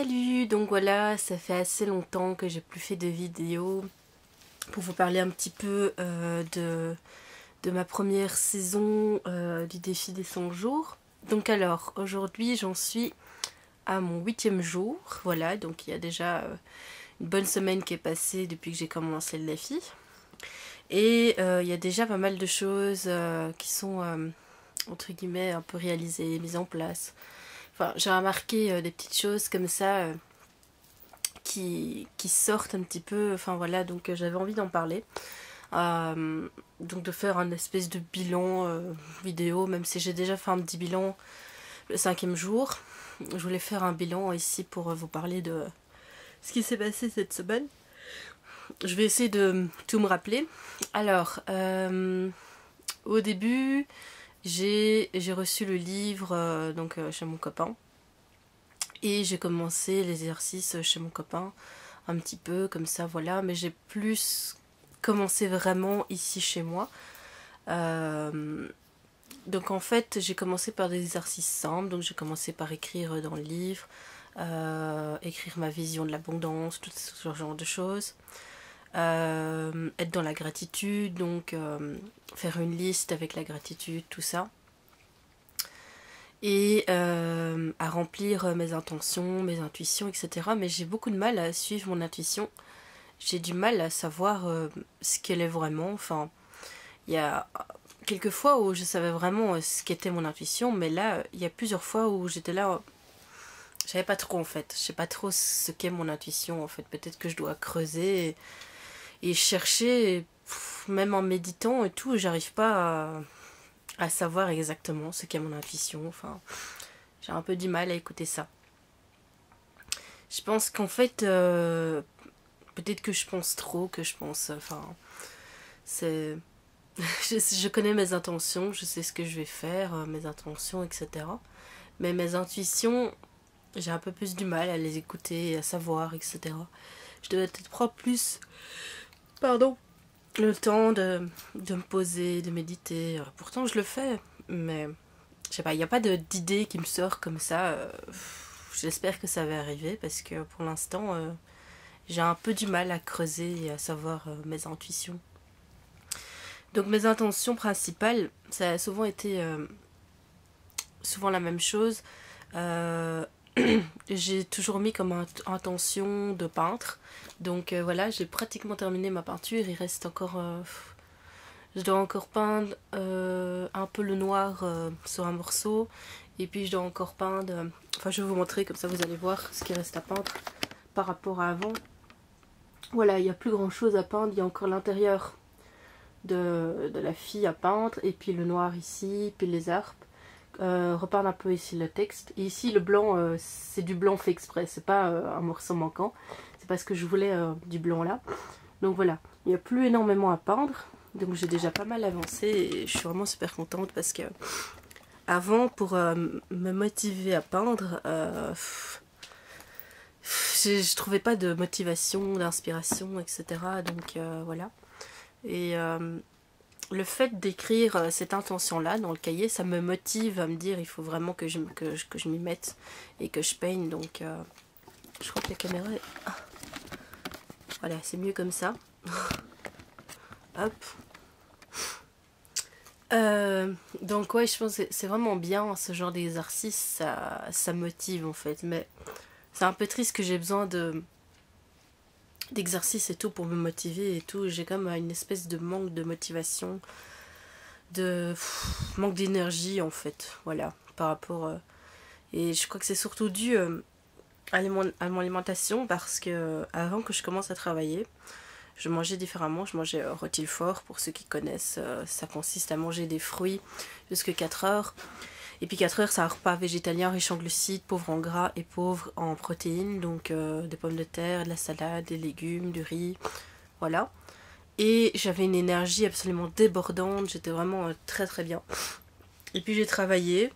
Salut, donc voilà, ça fait assez longtemps que j'ai plus fait de vidéos pour vous parler un petit peu de ma première saison du défi des 100 jours. Donc alors, aujourd'hui j'en suis à mon 8e jour, voilà, donc il y a déjà une bonne semaine qui est passée depuis que j'ai commencé le défi. Et il y a déjà pas mal de choses qui sont, entre guillemets, un peu réalisées, mises en place. Enfin, j'ai remarqué des petites choses comme ça qui sortent un petit peu. Enfin voilà, donc j'avais envie d'en parler. Donc de faire un espèce de bilan vidéo, même si j'ai déjà fait un petit bilan le 5e jour. Je voulais faire un bilan ici pour vous parler de ce qui s'est passé cette semaine. Je vais essayer de tout me rappeler. Alors, au début, j'ai reçu le livre chez mon copain. Et j'ai commencé l'exercice chez mon copain, un petit peu comme ça, voilà. Mais j'ai plus commencé vraiment ici chez moi. Donc en fait, j'ai commencé par des exercices simples. Donc j'ai commencé par écrire dans le livre, écrire ma vision de l'abondance, tout ce genre de choses. Être dans la gratitude, donc faire une liste avec la gratitude, tout ça. Et à remplir mes intentions, mes intuitions, etc. Mais j'ai beaucoup de mal à suivre mon intuition. J'ai du mal à savoir ce qu'elle est vraiment. Enfin, il y a quelques fois où je savais vraiment ce qu'était mon intuition, mais là, il y a plusieurs fois où j'étais là, je savais pas trop en fait. Je sais pas trop ce qu'est mon intuition en fait. Peut-être que je dois creuser et chercher, et, même en méditant et tout, j'arrive pas à savoir exactement ce qu'est mon intuition. Enfin, j'ai un peu du mal à écouter ça. Je pense qu'en fait, peut-être que je pense trop, que je pense... Enfin, c'est... je connais mes intentions, je sais ce que je vais faire, mes intentions, etc. Mais mes intuitions, j'ai un peu plus du mal à les écouter, à savoir, etc. Je devais peut-être prendre plus... Pardon. Le temps de me poser, de méditer. Pourtant, je le fais, mais... Je sais pas, il n'y a pas d'idée qui me sort comme ça. J'espère que ça va arriver parce que pour l'instant, j'ai un peu du mal à creuser et à savoir mes intuitions. Donc mes intentions principales, ça a souvent été souvent la même chose. J'ai toujours mis comme intention de peindre. Donc voilà, j'ai pratiquement terminé ma peinture. Il reste encore... je dois encore peindre un peu le noir sur un morceau. Et puis je dois encore peindre... enfin, je vais vous montrer, comme ça vous allez voir ce qui reste à peindre par rapport à avant. Voilà, il n'y a plus grand chose à peindre. Il y a encore l'intérieur de la fille à peindre. Et puis le noir ici, puis les harpes. Repeindre un peu ici le texte. Et ici le blanc, c'est du blanc fait exprès. C'est pas un morceau manquant. C'est parce que je voulais du blanc là. Donc voilà, il n'y a plus énormément à peindre. Donc j'ai déjà pas mal avancé et je suis vraiment super contente parce que avant, pour me motiver à peindre, je trouvais pas de motivation, d'inspiration, etc. Donc voilà. Et le fait d'écrire cette intention-là dans le cahier, ça me motive à me dire il faut vraiment que je m'y mette et que je peigne. Donc je crois que la caméra est... Ah. Voilà, c'est mieux comme ça. Hop. Donc ouais, je pense que c'est vraiment bien ce genre d'exercice, ça motive en fait, mais c'est un peu triste que j'ai besoin d'exercice et tout pour me motiver et tout. J'ai comme une espèce de manque de motivation, manque d'énergie en fait, voilà, par rapport... et je crois que c'est surtout dû à mon alimentation parce que avant que je commence à travailler, je mangeais différemment, je mangeais rôti fort, pour ceux qui connaissent, ça consiste à manger des fruits jusqu'à 4 heures. Et puis 4 heures, c'est un repas végétalien riche en glucides, pauvre en gras et pauvre en protéines, donc des pommes de terre, de la salade, des légumes, du riz, voilà. Et j'avais une énergie absolument débordante, j'étais vraiment très très bien. Et puis j'ai travaillé,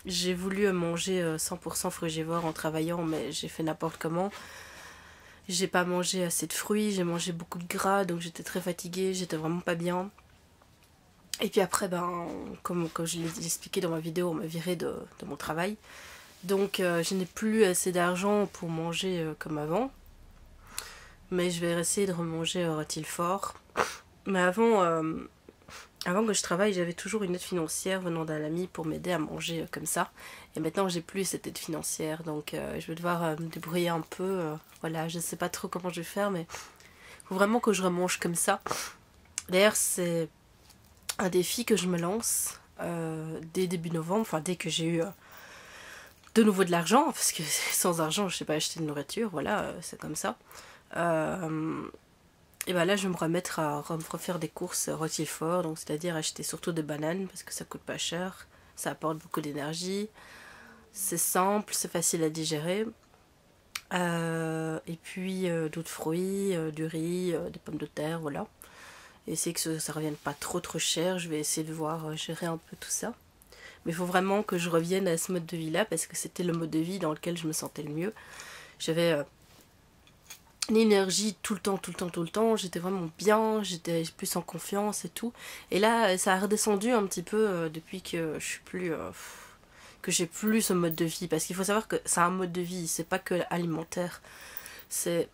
j'ai voulu manger 100% frugivore en travaillant, mais j'ai fait n'importe comment. J'ai pas mangé assez de fruits, j'ai mangé beaucoup de gras, donc j'étais très fatiguée, j'étais vraiment pas bien. Et puis après, ben, comme je l'ai expliqué dans ma vidéo, on m'a viré de mon travail. Donc je n'ai plus assez d'argent pour manger comme avant. Mais je vais essayer de remanger Rotilfort. Mais avant que je travaille, j'avais toujours une aide financière venant d'un ami pour m'aider à manger comme ça. Et maintenant, j'ai plus cette aide financière. Donc je vais devoir me débrouiller un peu. Voilà, je sais pas trop comment je vais faire, mais il faut vraiment que je remange comme ça. D'ailleurs, c'est un défi que je me lance dès début novembre. Enfin, dès que j'ai eu de nouveau de l'argent. Parce que sans argent, je sais pas acheter de nourriture. Voilà, c'est comme ça. Et ben là, je vais me remettre à me refaire des courses Rotilfort, donc c'est-à-dire acheter surtout des bananes parce que ça coûte pas cher, ça apporte beaucoup d'énergie, c'est simple, c'est facile à digérer. Et puis d'autres fruits, du riz, des pommes de terre, voilà. Et essayer que ça revienne pas trop cher, je vais essayer de voir gérer un peu tout ça. Mais il faut vraiment que je revienne à ce mode de vie-là parce que c'était le mode de vie dans lequel je me sentais le mieux. J'avais l'énergie tout le temps, tout le temps, tout le temps. J'étais vraiment bien, j'étais plus en confiance et tout. Et là, ça a redescendu un petit peu depuis que je suis plus... que j'ai plus ce mode de vie. Parce qu'il faut savoir que c'est un mode de vie, c'est pas que alimentaire. C'est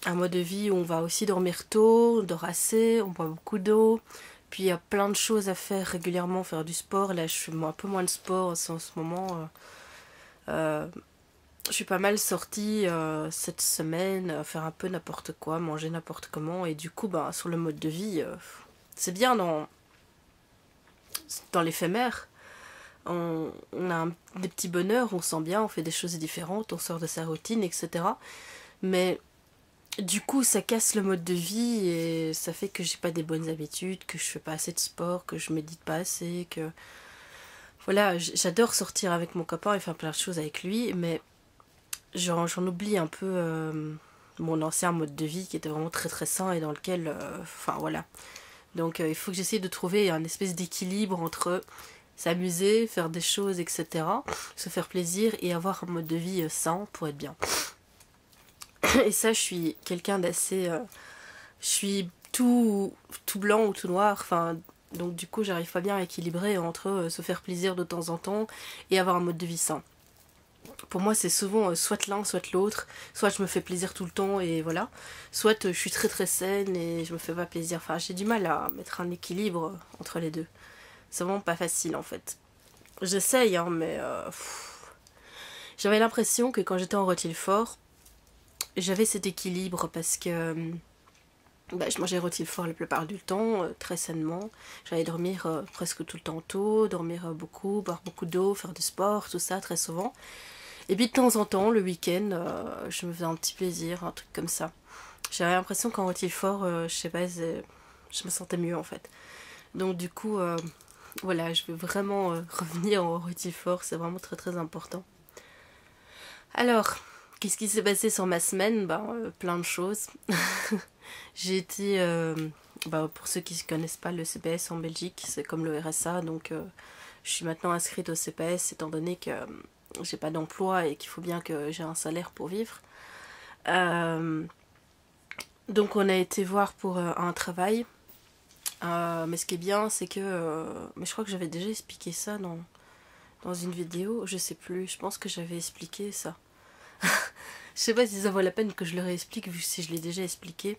un mode de vie où on va aussi dormir tôt, on dort assez, on boit beaucoup d'eau. Puis il y a plein de choses à faire régulièrement, faire du sport. Là, je fais un peu moins de sport en ce moment. Je suis pas mal sortie cette semaine, faire un peu n'importe quoi, manger n'importe comment. Et du coup, bah, sur le mode de vie, c'est bien dans l'éphémère. On a des petits bonheurs, on sent bien, on fait des choses différentes, on sort de sa routine, etc. Mais du coup, ça casse le mode de vie et ça fait que j'ai pas des bonnes habitudes, que je fais pas assez de sport, que je médite pas assez, que... Voilà, j'adore sortir avec mon copain et faire plein de choses avec lui, mais j'en oublie un peu mon ancien mode de vie qui était vraiment très très sain et dans lequel... Enfin voilà. Donc il faut que j'essaye de trouver un espèce d'équilibre entre s'amuser, faire des choses, etc. Se faire plaisir et avoir un mode de vie sain pour être bien. Et ça, je suis quelqu'un d'assez... je suis tout blanc ou tout noir. Enfin, donc du coup, j'arrive pas bien à équilibrer entre se faire plaisir de temps en temps et avoir un mode de vie sain. Pour moi, c'est souvent soit l'un, soit l'autre. Soit je me fais plaisir tout le temps et voilà. Soit je suis très très saine et je me fais pas plaisir. Enfin, j'ai du mal à mettre un équilibre entre les deux. C'est vraiment pas facile en fait. J'essaye, hein, mais j'avais l'impression que quand j'étais en Rotilfort, j'avais cet équilibre parce que bah, je mangeais Rotilfort la plupart du temps, très sainement. J'allais dormir presque tout le temps tôt, dormir beaucoup, boire beaucoup d'eau, faire du sport, tout ça très souvent. Et puis de temps en temps, le week-end, je me faisais un petit plaisir, un truc comme ça. J'avais l'impression qu'en Rotilfort, je sais pas, je me sentais mieux en fait. Donc du coup, voilà, je veux vraiment revenir en Rotilfort, c'est vraiment très très important. Alors, qu'est-ce qui s'est passé sur ma semaine? Plein de choses. J'ai été, pour ceux qui ne connaissent pas, le CPS en Belgique, c'est comme le RSA, donc je suis maintenant inscrite au CPS étant donné que j'ai pas d'emploi et qu'il faut bien que j'ai un salaire pour vivre. Donc on a été voir pour un travail. Mais ce qui est bien, c'est que... mais je crois que j'avais déjà expliqué ça dans une vidéo. Je sais plus, je pense que j'avais expliqué ça. Je sais pas si ça vaut la peine que je le réexplique, vu que si je l'ai déjà expliqué.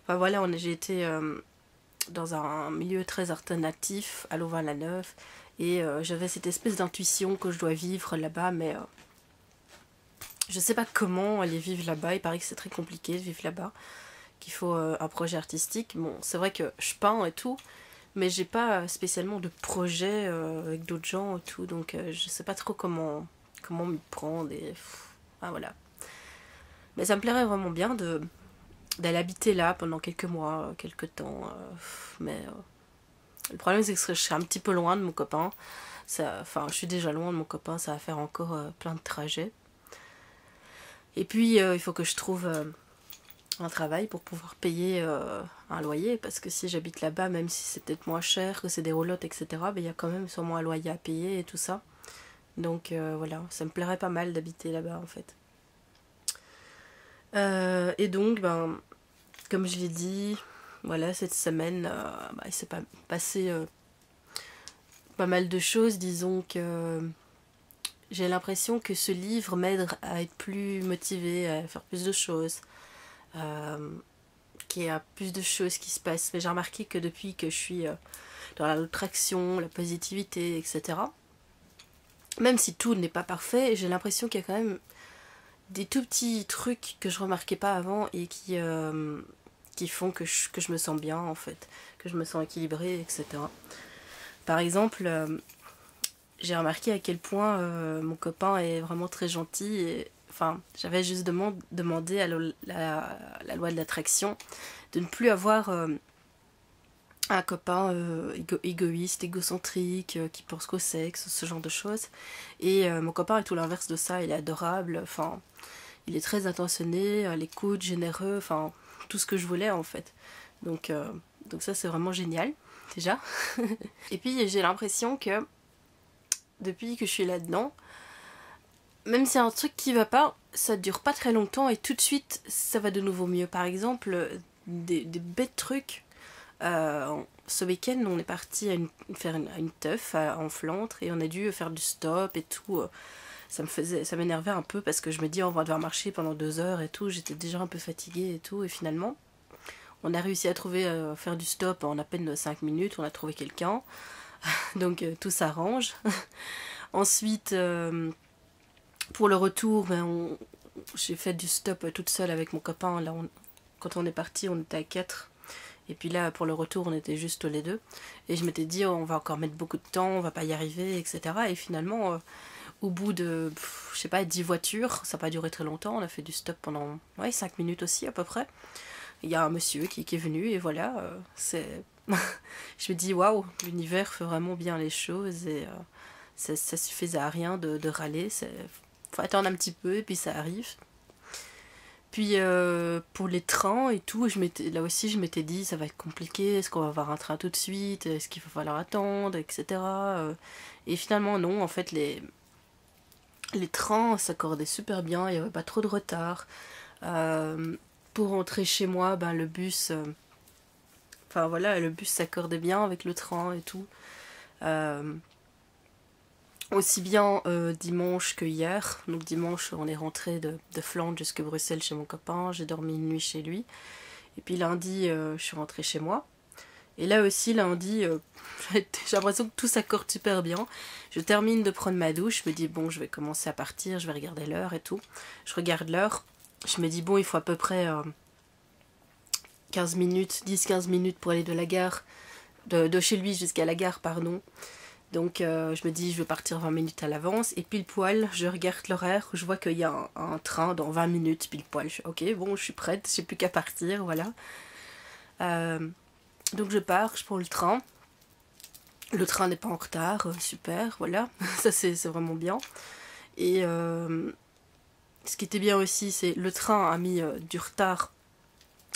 Enfin voilà, j'ai été dans un milieu très alternatif, à Louvain-la-Neuve. Et j'avais cette espèce d'intuition que je dois vivre là-bas, mais... je sais pas comment aller vivre là-bas. Il paraît que c'est très compliqué de vivre là-bas. Qu'il faut un projet artistique. Bon, c'est vrai que je peins et tout, mais j'ai pas spécialement de projet avec d'autres gens et tout, donc je sais pas trop comment m'y prendre et voilà. Mais ça me plairait vraiment bien d'aller habiter là pendant quelques mois, quelques temps, mais le problème c'est que je serais un petit peu loin de mon copain. Enfin, je suis déjà loin de mon copain, ça va faire encore plein de trajets. Et puis il faut que je trouve un travail pour pouvoir payer un loyer, parce que si j'habite là-bas, même si c'est peut-être moins cher, que c'est des roulottes, etc., il y a quand même sûrement un loyer à payer et tout ça. Donc voilà, ça me plairait pas mal d'habiter là-bas en fait. Et donc, comme je l'ai dit, voilà, cette semaine, il s'est passé pas mal de choses. Disons que j'ai l'impression que ce livre m'aide à être plus motivée, à faire plus de choses, qu'il y a plus de choses qui se passent. Mais j'ai remarqué que depuis que je suis dans l'attraction, la positivité, etc., même si tout n'est pas parfait, j'ai l'impression qu'il y a quand même des tout petits trucs que je remarquais pas avant et qui font que je me sens bien en fait, que je me sens équilibrée, etc. Par exemple, j'ai remarqué à quel point mon copain est vraiment très gentil. Et, enfin, j'avais juste demandé à la loi de l'attraction de ne plus avoir un copain égoïste, égocentrique, qui pense qu'au sexe, ce genre de choses. Et mon copain est tout l'inverse de ça, il est adorable, enfin, il est très attentionné, à l'écoute, généreux, enfin, tout ce que je voulais en fait. Donc ça c'est vraiment génial, déjà. Et puis j'ai l'impression que depuis que je suis là-dedans, même si y a un truc qui va pas, ça dure pas très longtemps et tout de suite ça va de nouveau mieux. Par exemple, des bêtes trucs. Ce week-end, on est parti faire une teuf en Flandre et on a dû faire du stop et tout. Ça m'énervait un peu parce que je me dis on va devoir marcher pendant 2 heures et tout. J'étais déjà un peu fatiguée et tout. Et finalement, on a réussi à trouver faire du stop en à peine 5 minutes. On a trouvé quelqu'un. Donc tout s'arrange. Ensuite, pour le retour, j'ai fait du stop toute seule avec mon copain. Là, quand on est parti, on était à 4. Et puis là, pour le retour, on était juste les deux. Et je m'étais dit, on va encore mettre beaucoup de temps, on va pas y arriver, etc. Et finalement, au bout de, je sais pas, 10 voitures, ça n'a pas duré très longtemps. On a fait du stop pendant 5 minutes aussi, à peu près. Il y a un monsieur qui est venu, et voilà, c'est... je me dis, waouh, l'univers fait vraiment bien les choses, et ça suffisait à rien de râler. Faut attendre un petit peu, et puis ça arrive. Puis pour les trains et tout, là aussi je m'étais dit ça va être compliqué, est-ce qu'on va avoir un train tout de suite, est-ce qu'il va falloir attendre, etc. Et finalement non, en fait les trains s'accordaient super bien, il n'y avait pas trop de retard. Pour rentrer chez moi, le bus, enfin voilà, le bus s'accordait bien avec le train et tout. Aussi bien dimanche que hier. Donc dimanche, on est rentré de Flandre jusqu'à Bruxelles chez mon copain. J'ai dormi une nuit chez lui. Et puis lundi, je suis rentrée chez moi. Et là aussi, lundi, j'ai l'impression que tout s'accorde super bien. Je termine de prendre ma douche. Je me dis, bon, je vais commencer à partir. Je vais regarder l'heure et tout. Je regarde l'heure. Je me dis, bon, il faut à peu près 15 minutes, 10-15 minutes pour aller de la gare, de chez lui jusqu'à la gare, pardon. Donc je me dis je vais partir 20 minutes à l'avance et pile poil je regarde l'horaire, je vois qu'il y a un train dans 20 minutes pile poil. Je fais ok bon je suis prête, j'ai plus qu'à partir, voilà. Donc je pars, je prends le train. Le train n'est pas en retard, super, voilà. Ça c'est vraiment bien. Et ce qui était bien aussi c'est le train a mis du retard,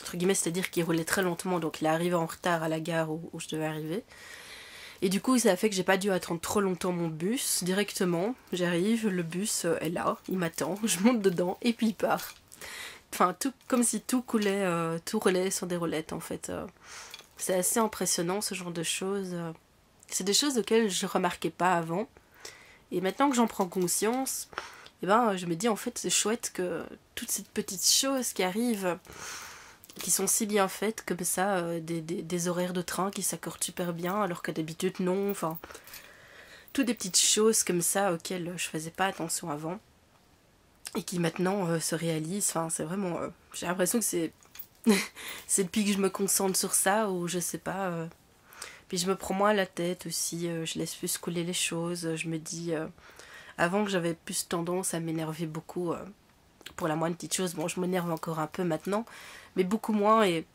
entre guillemets, c'est-à-dire qu'il roulait très lentement, donc il est arrivé en retard à la gare où je devais arriver. Et du coup, ça a fait que j'ai pas dû attendre trop longtemps mon bus. Directement, j'arrive, le bus est là, il m'attend, je monte dedans et puis il part. Enfin, tout comme si tout coulait, tout roulait sur des roulettes en fait. C'est assez impressionnant ce genre de choses. C'est des choses auxquelles je remarquais pas avant. Et maintenant que j'en prends conscience, je me dis en fait c'est chouette que toutes ces petites choses qui arrivent, qui sont si bien faites comme ça, des horaires de train qui s'accordent super bien alors que d'habitude non, enfin toutes des petites choses comme ça auxquelles je faisais pas attention avant et qui maintenant se réalisent. Enfin c'est vraiment, j'ai l'impression que c'est c'est depuis que je me concentre sur ça ou je sais pas, puis je me prends moins la tête aussi, je laisse plus couler les choses, je me dis avant que j'avais plus tendance à m'énerver beaucoup pour la moindre petite chose. Bon, je m'énerve encore un peu maintenant, mais beaucoup moins, et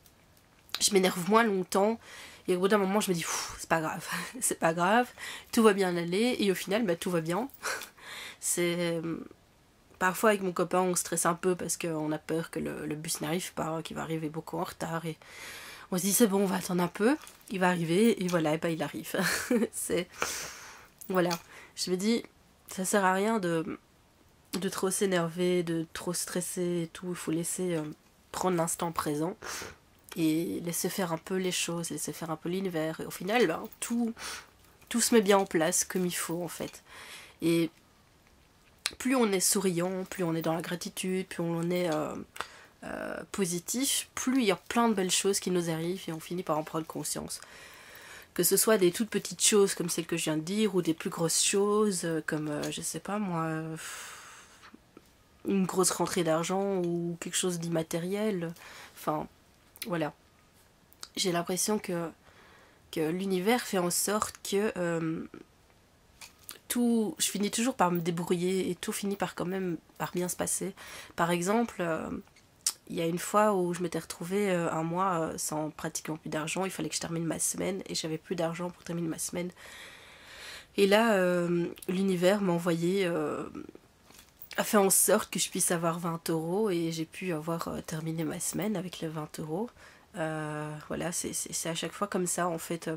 je m'énerve moins longtemps. Et au bout d'un moment, je me dis, c'est pas grave, c'est pas grave, tout va bien aller, et au final, tout va bien. C'est... Parfois, avec mon copain, on stresse un peu parce qu'on a peur que le bus n'arrive pas, qu'il va arriver beaucoup en retard, et on se dit, c'est bon, on va attendre un peu, il va arriver, et voilà, et il arrive. C'est... Voilà, je me dis, ça sert à rien de trop s'énerver, de trop stresser et tout. Il faut laisser prendre l'instant présent et laisser faire un peu les choses, laisser faire un peu l'univers. Et au final, tout se met bien en place comme il faut en fait. Et plus on est souriant, plus on est dans la gratitude, plus on est positif, plus il y a plein de belles choses qui nous arrivent et on finit par en prendre conscience. Que ce soit des toutes petites choses comme celles que je viens de dire, ou des plus grosses choses comme, je sais pas moi, une grosse rentrée d'argent ou quelque chose d'immatériel. Enfin, voilà. J'ai l'impression que l'univers fait en sorte que je finis toujours par me débrouiller et tout finit par quand même par bien se passer. Par exemple, il y a une fois où je m'étais retrouvée un mois sans pratiquement plus d'argent, il fallait que je termine ma semaine et j'avais plus d'argent pour terminer ma semaine. Et là, l'univers m'a envoyé, a fait en sorte que je puisse avoir 20 € et j'ai pu avoir terminé ma semaine avec les 20 €. Voilà, c'est à chaque fois comme ça en fait.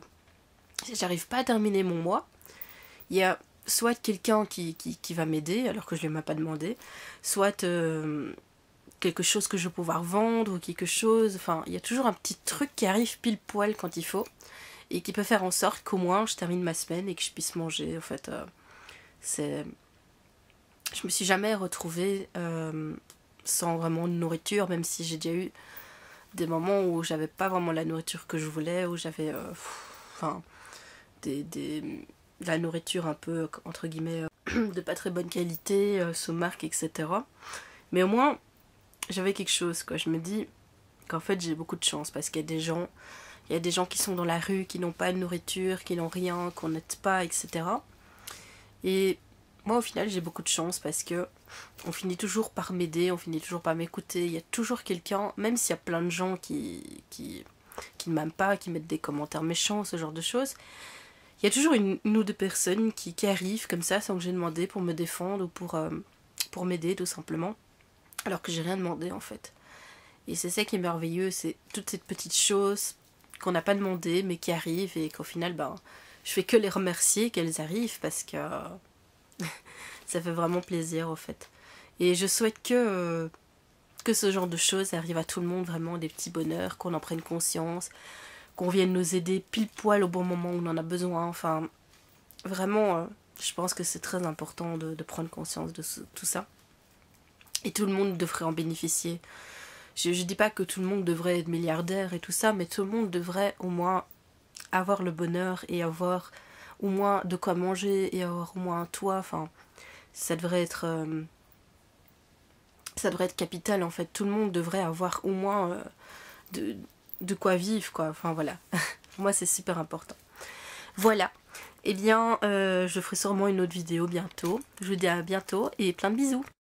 J'arrive pas à terminer mon mois. Il y a soit quelqu'un qui va m'aider alors que je ne lui ai pas demandé, soit quelque chose que je vais pouvoir vendre ou quelque chose, enfin il y a toujours un petit truc qui arrive pile poil quand il faut et qui peut faire en sorte qu'au moins je termine ma semaine et que je puisse manger. En fait, je me suis jamais retrouvée sans vraiment de nourriture, même si j'ai déjà eu des moments où j'avais pas vraiment la nourriture que je voulais, où j'avais de la nourriture un peu entre guillemets de pas très bonne qualité, sous marque, etc. Mais au moins j'avais quelque chose, quoi. Je me dis qu'en fait j'ai beaucoup de chance parce qu'il y a des gens qui sont dans la rue, qui n'ont pas de nourriture, qui n'ont rien, qu'on n'aide pas, etc. Et moi au final j'ai beaucoup de chance parce que on finit toujours par m'aider, on finit toujours par m'écouter. Il y a toujours quelqu'un, même s'il y a plein de gens qui ne m'aiment pas, qui mettent des commentaires méchants, ce genre de choses, il y a toujours une ou deux personnes qui arrivent comme ça sans que j'ai demandé pour me défendre ou pour m'aider tout simplement. Alors que j'ai rien demandé en fait. Et c'est ça qui est merveilleux, c'est toutes ces petites choses qu'on n'a pas demandé mais qui arrivent et qu'au final je fais que les remercier qu'elles arrivent parce que ça fait vraiment plaisir en fait. Et je souhaite que ce genre de choses arrive à tout le monde, vraiment des petits bonheurs, qu'on en prenne conscience, qu'on vienne nous aider pile poil au bon moment où on en a besoin. Enfin, vraiment, je pense que c'est très important de prendre conscience de tout ça. Et tout le monde devrait en bénéficier. Je dis pas que tout le monde devrait être milliardaire et tout ça, mais tout le monde devrait au moins avoir le bonheur et avoir au moins de quoi manger et avoir au moins un toit. Enfin, ça devrait être capital en fait. Tout le monde devrait avoir au moins de quoi vivre, quoi. Enfin voilà. Pour moi c'est super important. Voilà. Eh bien, je ferai sûrement une autre vidéo bientôt. Je vous dis à bientôt et plein de bisous.